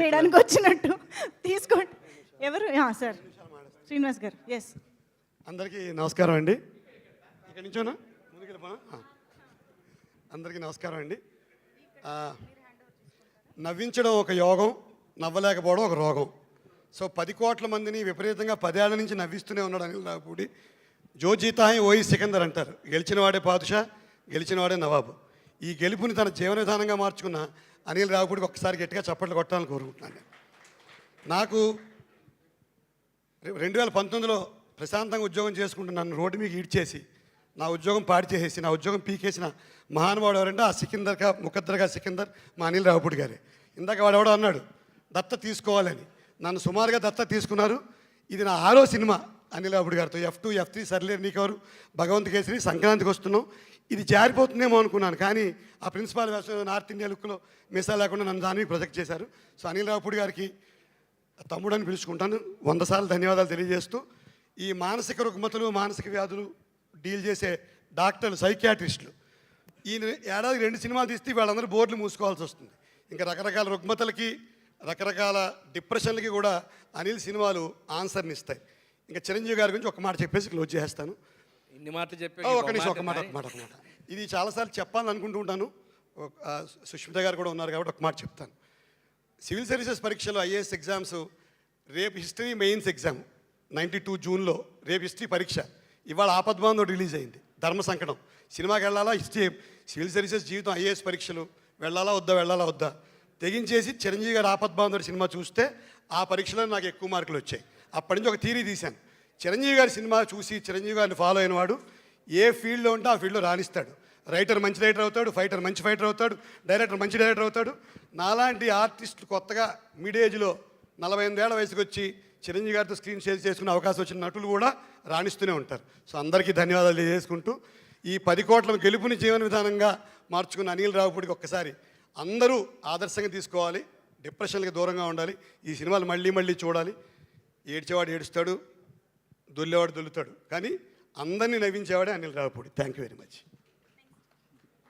చేయడానికి వచ్చినట్టు తీసుకోండి. ఎవరు సార్? శ్రీనివాస్ గారు. ఎస్, అందరికీ నమస్కారం అండి. ఇక్కడి నుంచోనా ముందుకు వెళ్ళిపోనా? అందరికీ నమస్కారం అండి. నవ్వించడం ఒక యోగం, నవ్వలేకపోవడం ఒక రోగం. సో 10 కోట్ల మందిని విపరీతంగా 10 ఏళ్ల నుంచి నవ్విస్తూనే ఉన్నాడు అనిల్ రావిపూడి. జో జీతా హై ఓయి సికందర్ అంటారు. గెలిచినవాడే పాదుషా, గెలిచినవాడే నవాబు. ఈ గెలుపుని తన జీవన విధానంగా మార్చుకున్న అనిల్ రావిపూడికి ఒక్కసారి గట్టిగా చప్పట్లు కొట్టాలని కోరుకుంటున్నాను. నాకు 2019లో ప్రశాంతంగా ఉద్యోగం చేసుకుంటూ నన్ను రోడ్డు మీకు ఈడ్చేసి నా ఉద్యోగం పాడి చేసేసి నా ఉద్యోగం పీకేసిన మహానుభావుడు ఎవరంటే ఆ ముఖద్దర్గా సికిందర్ మా అనిల్ రావిపూడి గారే. ఇందాక వాడెవడో అన్నాడు దత్త తీసుకోవాలని. నన్ను సుమారుగా దత్త తీసుకున్నారు. ఇది నా 6వ సినిమా అనిల్ రావిపూడి గారితో. F2, F3 సర్లేరు నీకెవరు, భగవంత్ కేసరి, సంక్రాంతికి వస్తున్నాం. ఇది జారిపోతుందేమో అనుకున్నాను, కానీ ఆ ప్రిన్సిపాల్ నార్త్ ఇండియా లుక్లో మిసా లేకుండా నన్ను దాన్ని ప్రొజెక్ట్ చేశారు. సో అనిల్ రావిపూడి గారికి తమ్ముడని పిలుచుకుంటాను. 100 సార్లు ధన్యవాదాలు తెలియజేస్తూ, ఈ మానసిక రుగ్మతలు మానసిక వ్యాధులు డీల్ చేసే డాక్టర్లు, సైకియాట్రిస్టులు ఈ ఏడాదికి 2 సినిమాలు తీస్తే వాళ్ళందరూ బోర్డులు మూసుకోవాల్సి వస్తుంది. ఇంకా రకరకాల రుగ్మతలకి రకరకాల డిప్రెషన్లకి కూడా అనిల్ సినిమాలు ఆన్సర్ని ఇస్తాయి. ఇంకా చిరంజీవి గారి గురించి ఒక మాట చెప్పేసి క్లోజ్ చేస్తాను. ఇన్ని మాటలు చెప్పి ఒక మాట ఇది చాలాసార్లు చెప్పాలని అనుకుంటూ ఉంటాను. సుష్మిత గారు కూడా ఉన్నారు కాబట్టి ఒక మాట చెప్తాను. సివిల్ సర్వీసెస్ పరీక్షలు ఐఏఎస్ ఎగ్జామ్స్ రేపు హిస్టరీ మెయిన్స్ ఎగ్జామ్ 92 జూన్లో రేపు హిస్టరీ పరీక్ష. ఇవాళ ఆపద్బాంధవ్ రిలీజ్ అయింది. ధర్మ సంకటం సినిమాకి వెళ్ళాలా, హిస్టరీ సివిల్ సర్వీసెస్ జీవితం ఐఏఎస్ పరీక్షలు వెళ్ళాలా వద్దా తెగించేసి చిరంజీవి గారు ఆపద్బాంధవుడు సినిమా చూస్తే ఆ పరీక్షలో నాకు ఎక్కువ మార్కులు వచ్చాయి. అప్పటి నుంచి ఒక థీరీ తీశాను. చిరంజీవి గారి సినిమా చూసి చిరంజీవి గారిని ఫాలో అయిన వాడు ఏ ఫీల్డ్లో ఉంటే ఆ ఫీల్డ్లో రాణిస్తాడు. రైటర్ మంచి రైటర్ అవుతాడు, ఫైటర్ మంచి ఫైటర్ అవుతాడు, డైరెక్టర్ మంచి డైరెక్టర్ అవుతాడు. నాలాంటి ఆర్టిస్టులు కొత్తగా మిడ్ ఏజ్లో 48 ఏళ్ల వయసుకు వచ్చి చిరంజీవి గారితో స్క్రీన్ షేర్ చేసుకునే అవకాశం వచ్చిన నటులు కూడా రాణిస్తూనే ఉంటారు. సో అందరికీ ధన్యవాదాలు తెలియజేసుకుంటూ, ఈ 10 కోట్ల గెలుపుని జీవన విధానంగా మార్చుకున్న అనిల్ రావిపూడికి ఒక్కసారి అందరూ ఆదర్శంగా తీసుకోవాలి. డిప్రెషన్కి దూరంగా ఉండాలి. ఈ సినిమాలు మళ్ళీ చూడాలి. ఏడ్చేవాడు ఏడుస్తాడు, దొల్లేవాడు దొల్లుతాడు, కానీ అందరినీ నవ్వించేవాడే Anil Ravipudi. Thank you very much.